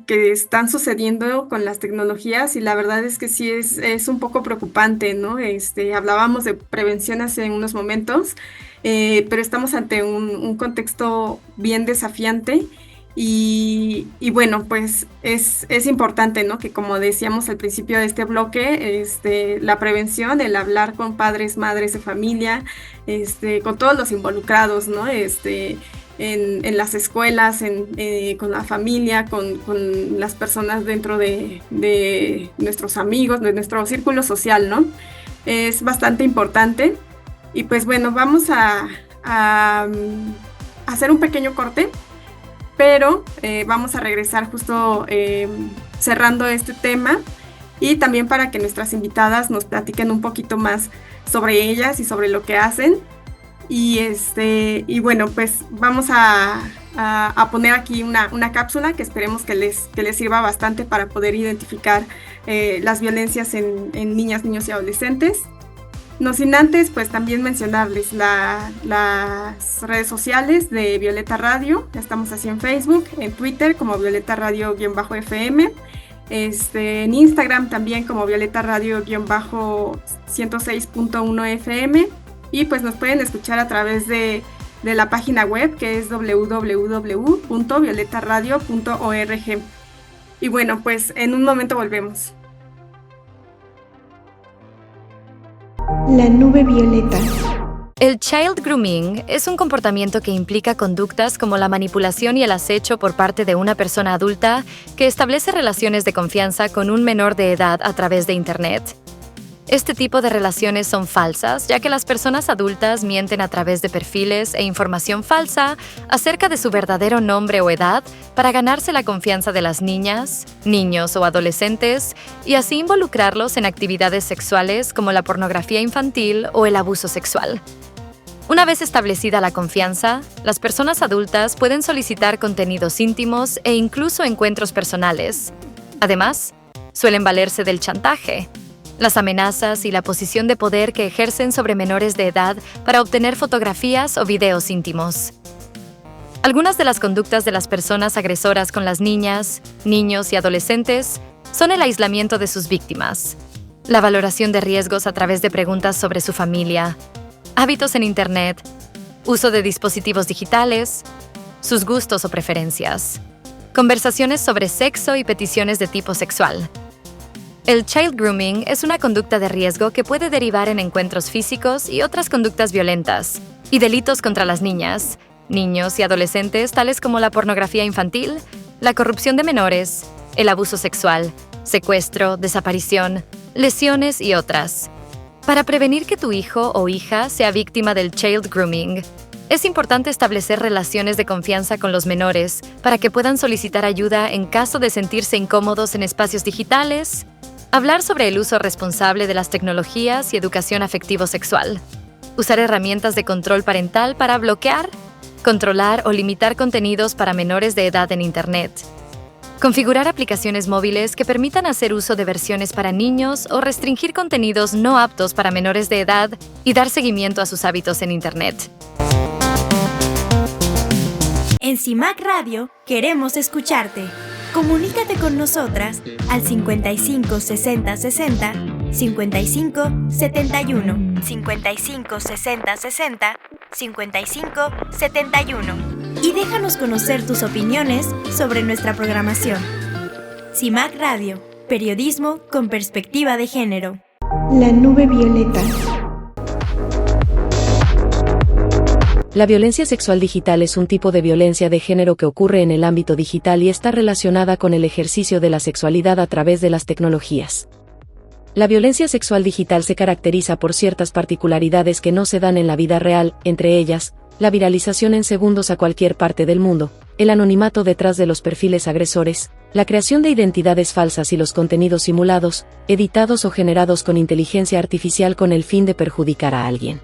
están sucediendo con las tecnologías y la verdad es que sí es un poco preocupante, ¿no? Hablábamos de prevención hace unos momentos, pero estamos ante un contexto bien desafiante y bueno, pues es importante, ¿no? Que como decíamos al principio de este bloque, la prevención, el hablar con padres, madres de familia, con todos los involucrados, ¿no? En las escuelas, con la familia, con las personas dentro de nuestros amigos, de nuestro círculo social, ¿no? Es bastante importante. Y pues bueno, vamos a hacer un pequeño corte, pero vamos a regresar justo cerrando este tema y también para que nuestras invitadas nos platiquen un poquito más sobre ellas y sobre lo que hacen. Y bueno, pues vamos a poner aquí una cápsula que esperemos que les sirva bastante para poder identificar las violencias en niñas, niños y adolescentes. No sin antes, pues también mencionarles las redes sociales de Violeta Radio. Estamos así en Facebook, en Twitter como Violeta Radio-FM, en Instagram también como Violeta Radio-106.1 FM, y pues nos pueden escuchar a través de la página web, que es www.violetaradio.org. Y bueno, pues en un momento volvemos. La nube violeta. El child grooming es un comportamiento que implica conductas como la manipulación y el acecho por parte de una persona adulta que establece relaciones de confianza con un menor de edad a través de Internet. Este tipo de relaciones son falsas, ya que las personas adultas mienten a través de perfiles e información falsa acerca de su verdadero nombre o edad para ganarse la confianza de las niñas, niños o adolescentes y así involucrarlos en actividades sexuales como la pornografía infantil o el abuso sexual. Una vez establecida la confianza, las personas adultas pueden solicitar contenidos íntimos e incluso encuentros personales. Además, suelen valerse del chantaje, las amenazas y la posición de poder que ejercen sobre menores de edad para obtener fotografías o videos íntimos. Algunas de las conductas de las personas agresoras con las niñas, niños y adolescentes son el aislamiento de sus víctimas, la valoración de riesgos a través de preguntas sobre su familia, hábitos en Internet, uso de dispositivos digitales, sus gustos o preferencias, conversaciones sobre sexo y peticiones de tipo sexual. El child grooming es una conducta de riesgo que puede derivar en encuentros físicos y otras conductas violentas, y delitos contra las niñas, niños y adolescentes tales como la pornografía infantil, la corrupción de menores, el abuso sexual, secuestro, desaparición, lesiones y otras. Para prevenir que tu hijo o hija sea víctima del child grooming, es importante establecer relaciones de confianza con los menores para que puedan solicitar ayuda en caso de sentirse incómodos en espacios digitales, hablar sobre el uso responsable de las tecnologías y educación afectivo-sexual, usar herramientas de control parental para bloquear, controlar o limitar contenidos para menores de edad en Internet, configurar aplicaciones móviles que permitan hacer uso de versiones para niños o restringir contenidos no aptos para menores de edad y dar seguimiento a sus hábitos en Internet. En CIMAC Radio queremos escucharte. Comunícate con nosotras al 55 60 60 55 71, 55 60 60 55 71 y déjanos conocer tus opiniones sobre nuestra programación. CIMAC Radio, periodismo con perspectiva de género. La nube violeta. La violencia sexual digital es un tipo de violencia de género que ocurre en el ámbito digital y está relacionada con el ejercicio de la sexualidad a través de las tecnologías. La violencia sexual digital se caracteriza por ciertas particularidades que no se dan en la vida real, entre ellas, la viralización en segundos a cualquier parte del mundo, el anonimato detrás de los perfiles agresores, la creación de identidades falsas y los contenidos simulados, editados o generados con inteligencia artificial con el fin de perjudicar a alguien.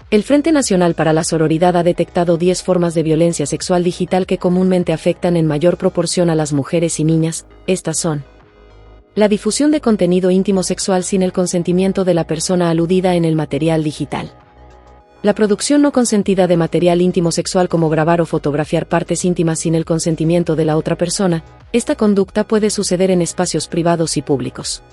El Frente Nacional para la Sororidad ha detectado 10 formas de violencia sexual digital que comúnmente afectan en mayor proporción a las mujeres y niñas. Estas son: la difusión de contenido íntimo sexual sin el consentimiento de la persona aludida en el material digital. La producción no consentida de material íntimo sexual como grabar o fotografiar partes íntimas sin el consentimiento de la otra persona. Esta conducta puede suceder en espacios privados y públicos.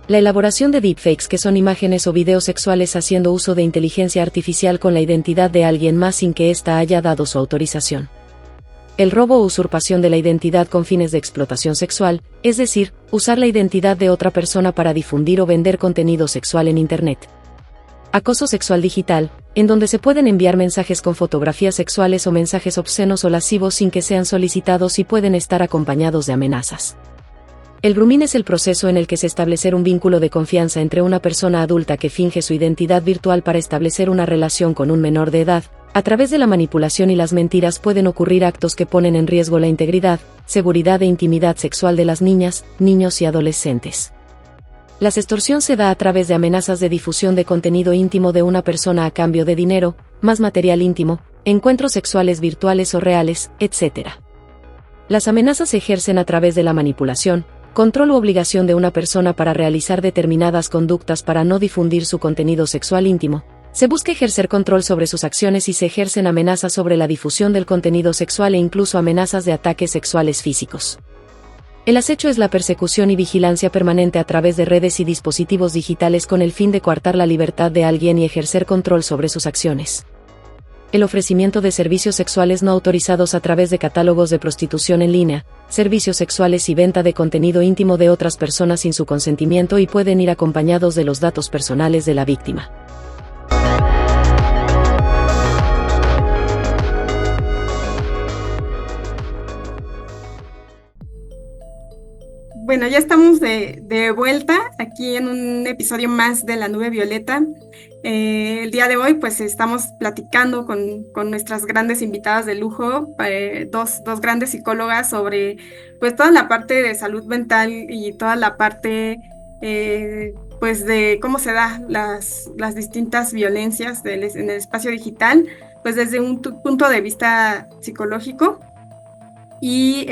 La elaboración de deepfakes, que son imágenes o videos sexuales haciendo uso de inteligencia artificial con la identidad de alguien más sin que ésta haya dado su autorización. El robo o usurpación de la identidad con fines de explotación sexual, es decir, usar la identidad de otra persona para difundir o vender contenido sexual en Internet. Acoso sexual digital, en donde se pueden enviar mensajes con fotografías sexuales o mensajes obscenos o lascivos sin que sean solicitados y pueden estar acompañados de amenazas. El grooming es el proceso en el que se establecer un vínculo de confianza entre una persona adulta que finge su identidad virtual para establecer una relación con un menor de edad. A través de la manipulación y las mentiras pueden ocurrir actos que ponen en riesgo la integridad, seguridad e intimidad sexual de las niñas, niños y adolescentes. La extorsión se da a través de amenazas de difusión de contenido íntimo de una persona a cambio de dinero, más material íntimo, encuentros sexuales virtuales o reales, etc. Las amenazas se ejercen a través de la manipulación, control u obligación de una persona para realizar determinadas conductas para no difundir su contenido sexual íntimo. Se busca ejercer control sobre sus acciones y se ejercen amenazas sobre la difusión del contenido sexual e incluso amenazas de ataques sexuales físicos. El acecho es la persecución y vigilancia permanente a través de redes y dispositivos digitales con el fin de coartar la libertad de alguien y ejercer control sobre sus acciones. El ofrecimiento de servicios sexuales no autorizados a través de catálogos de prostitución en línea, servicios sexuales y venta de contenido íntimo de otras personas sin su consentimiento y pueden ir acompañados de los datos personales de la víctima. Bueno, ya estamos de vuelta aquí en un episodio más de La Nube Violeta. El día de hoy pues estamos platicando con nuestras grandes invitadas de lujo, dos grandes psicólogas sobre pues toda la parte de salud mental y toda la parte pues de cómo se dan las distintas violencias en el espacio digital, pues desde un punto de vista psicológico. Y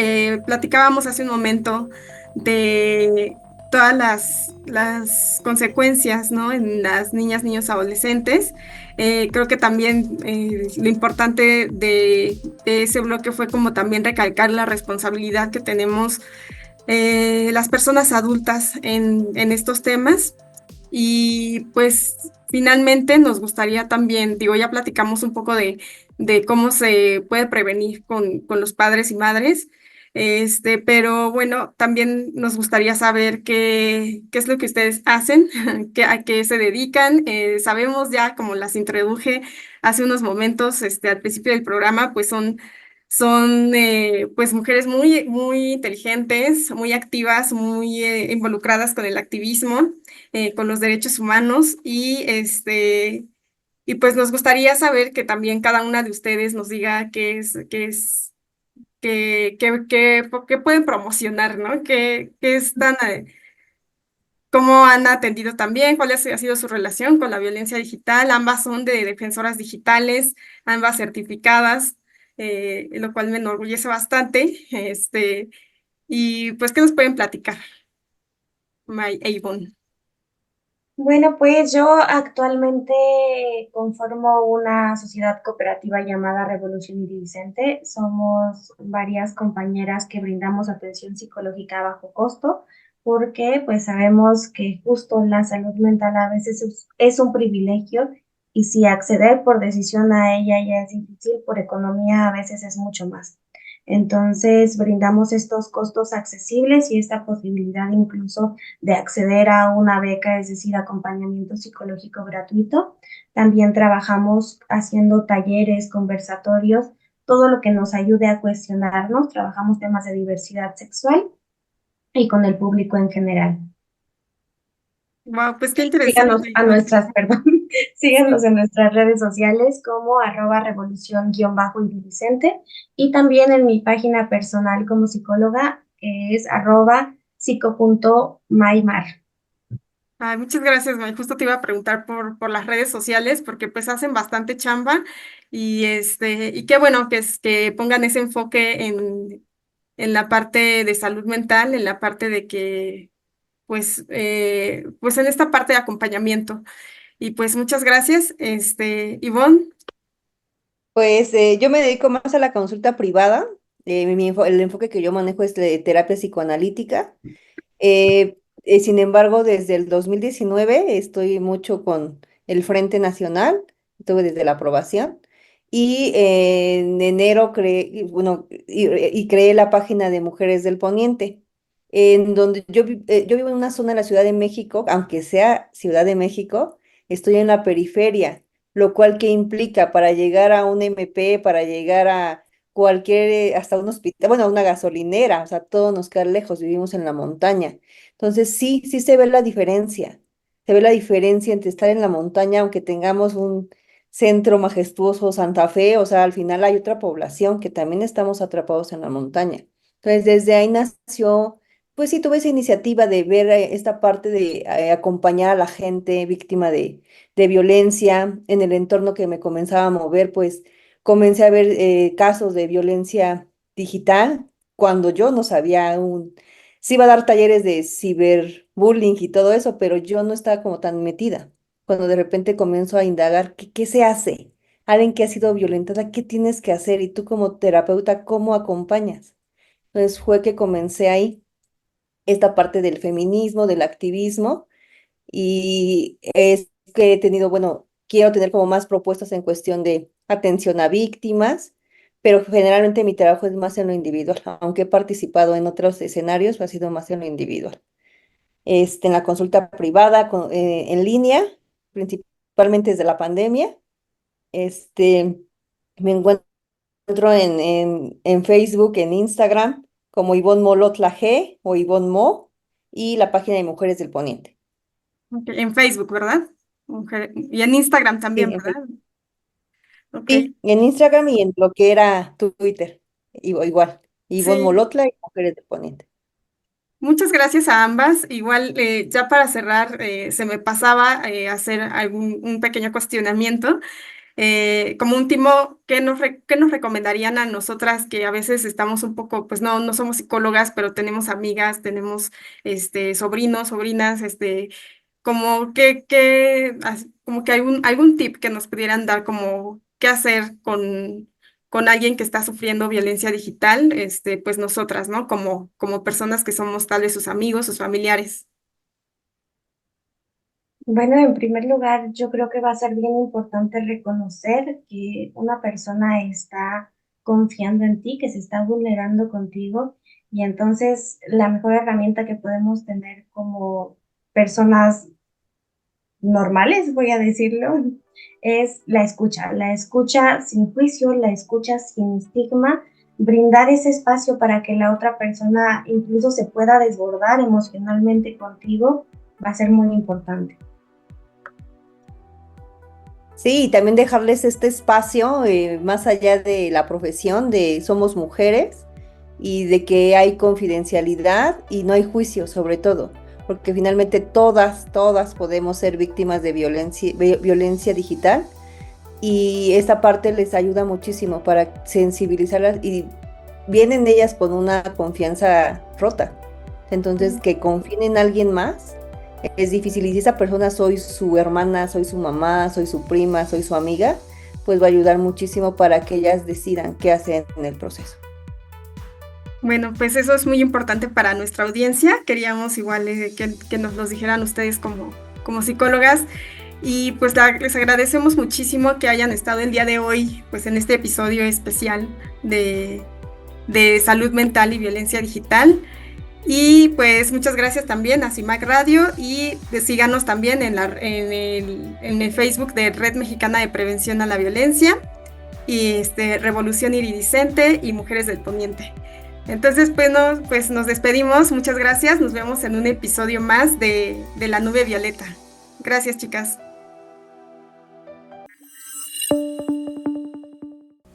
platicábamos hace un momento de todas las consecuencias, ¿no? En las niñas, niños, adolescentes. Creo que también lo importante de ese bloque fue como también recalcar la responsabilidad que tenemos las personas adultas en estos temas. Y pues finalmente nos gustaría también, digo, ya platicamos un poco de cómo se puede prevenir con los padres y madres. Pero bueno, también nos gustaría saber qué es lo que ustedes hacen, a qué se dedican. Sabemos ya, como las introduje hace unos momentos, al principio del programa, pues son pues mujeres muy, muy inteligentes, muy activas, muy involucradas con el activismo, con los derechos humanos y pues nos gustaría saber que también cada una de ustedes nos diga qué pueden promocionar, ¿no? ¿Qué están, cómo han atendido también, cuál ha sido su relación con la violencia digital? Ambas son de defensoras digitales, ambas certificadas, lo cual me enorgullece bastante. Y pues, ¿qué nos pueden platicar, May e Ivonne? Bueno, pues yo actualmente conformo una sociedad cooperativa llamada Revolución Iridicente. Somos varias compañeras que brindamos atención psicológica a bajo costo porque pues sabemos que justo la salud mental a veces es un privilegio y si acceder por decisión a ella ya es difícil, por economía a veces es mucho más. Entonces, brindamos estos costos accesibles y esta posibilidad incluso de acceder a una beca, es decir, acompañamiento psicológico gratuito. También trabajamos haciendo talleres, conversatorios, todo lo que nos ayude a cuestionarnos. Trabajamos temas de diversidad sexual y con el público en general. Wow, pues qué interesante. Síganos en nuestras redes sociales como @revolución_iridicente y también en mi página personal como psicóloga, que es @psico.maymar. Ay, muchas gracias, May. Justo te iba a preguntar por las redes sociales, porque pues hacen bastante chamba y qué bueno que pongan ese enfoque en la parte de salud mental, en la parte de que pues en esta parte de acompañamiento. Y pues muchas gracias, Ivonne. Pues yo me dedico más a la consulta privada. El enfoque que yo manejo es de terapia psicoanalítica. Sin embargo, desde el 2019 estoy mucho con el Frente Nacional, estuve desde la aprobación. Y en enero creé la página de Mujeres del Poniente, en donde yo vivo en una zona de la Ciudad de México, aunque sea Ciudad de México, estoy en la periferia, lo cual que implica para llegar a un MP, para llegar a hasta un hospital, bueno, a una gasolinera, o sea, todo nos queda lejos, vivimos en la montaña. Entonces, sí se ve la diferencia. Se ve la diferencia entre estar en la montaña, aunque tengamos un centro majestuoso, Santa Fe, o sea, al final hay otra población que también estamos atrapados en la montaña. Entonces, desde ahí nació, pues sí, tuve esa iniciativa de ver esta parte de acompañar a la gente víctima de violencia en el entorno que me comenzaba a mover, pues comencé a ver casos de violencia digital cuando yo no sabía aún sí iba a dar talleres de ciberbullying y todo eso, pero yo no estaba como tan metida. Cuando de repente comienzo a indagar, ¿qué se hace? Alguien que ha sido violentada, ¿qué tienes que hacer? Y tú como terapeuta, ¿cómo acompañas? Entonces fue que comencé ahí esta parte del feminismo, del activismo, y es que he tenido, bueno, quiero tener como más propuestas en cuestión de atención a víctimas, pero generalmente mi trabajo es más en lo individual, aunque he participado en otros escenarios, ha sido más en lo individual. En la consulta privada, en línea, principalmente desde la pandemia, me encuentro en Facebook, en Instagram, como Ivonne Molotla G o Ivonne Mo, y la página de Mujeres del Poniente. Okay, en Facebook, ¿verdad? Y en Instagram Sí, también, en ¿verdad? Ok, Sí, en Instagram y en lo que era Twitter, igual, Ivonne sí. Molotla y Mujeres del Poniente. Muchas gracias a ambas. Igual, ya para cerrar, se me pasaba hacer un pequeño cuestionamiento. Como último, qué nos recomendarían a nosotras que a veces estamos un poco, pues no somos psicólogas, pero tenemos amigas, tenemos sobrinos, sobrinas, como que algún tip que nos pudieran dar, como qué hacer con alguien que está sufriendo violencia digital, pues nosotras, ¿no? Como personas que somos tal vez sus amigos, sus familiares. Bueno, en primer lugar, yo creo que va a ser bien importante reconocer que una persona está confiando en ti, que se está vulnerando contigo, y entonces la mejor herramienta que podemos tener como personas normales, voy a decirlo, es la escucha sin juicio, la escucha sin estigma, brindar ese espacio para que la otra persona incluso se pueda desbordar emocionalmente contigo, va a ser muy importante. Sí, y también dejarles este espacio más allá de la profesión, de somos mujeres y de que hay confidencialidad y no hay juicio sobre todo, porque finalmente todas podemos ser víctimas de violencia digital y esta parte les ayuda muchísimo para sensibilizarlas y vienen ellas con una confianza rota, entonces que confíen en alguien más es difícil y si esa persona soy su hermana, soy su mamá, soy su prima, soy su amiga, pues va a ayudar muchísimo para que ellas decidan qué hacen en el proceso. Bueno, pues eso es muy importante para nuestra audiencia. Queríamos igual que nos los dijeran ustedes como psicólogas. Y pues les agradecemos muchísimo que hayan estado el día de hoy pues en este episodio especial de salud mental y violencia digital. Y pues muchas gracias también a CIMAC Radio y síganos también en el Facebook de Red Mexicana de Prevención a la Violencia y Revolución Iridiscente y Mujeres del Poniente. Entonces, pues nos despedimos. Muchas gracias. Nos vemos en un episodio más de La Nube Violeta. Gracias, chicas.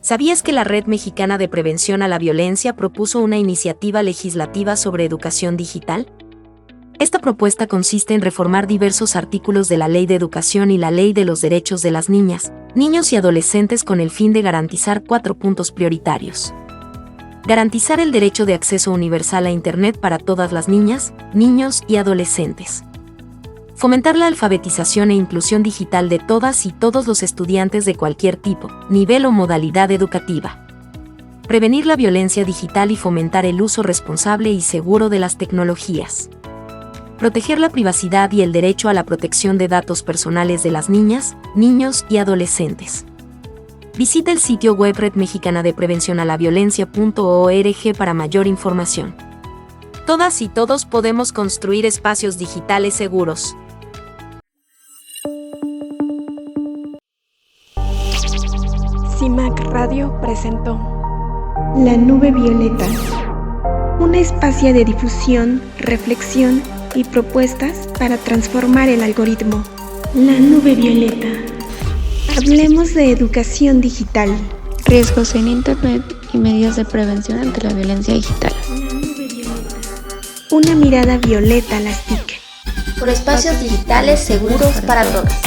¿Sabías que la Red Mexicana de Prevención a la Violencia propuso una iniciativa legislativa sobre educación digital? Esta propuesta consiste en reformar diversos artículos de la Ley de Educación y la Ley de los Derechos de las Niñas, Niños y Adolescentes con el fin de garantizar 4 puntos prioritarios. Garantizar el derecho de acceso universal a Internet para todas las niñas, niños y adolescentes. Fomentar la alfabetización e inclusión digital de todas y todos los estudiantes de cualquier tipo, nivel o modalidad educativa. Prevenir la violencia digital y fomentar el uso responsable y seguro de las tecnologías. Proteger la privacidad y el derecho a la protección de datos personales de las niñas, niños y adolescentes. Visita el sitio web Red Mexicana de Prevención a la Violencia.org para mayor información. Todas y todos podemos construir espacios digitales seguros. CIMAC Radio presentó La Nube Violeta, un espacio de difusión, reflexión y propuestas para transformar el algoritmo. La Nube Violeta. Hablemos de educación digital. Riesgos en Internet y medidas de prevención ante la violencia digital. Una mirada violeta a las TIC. Por espacios digitales seguros para todas.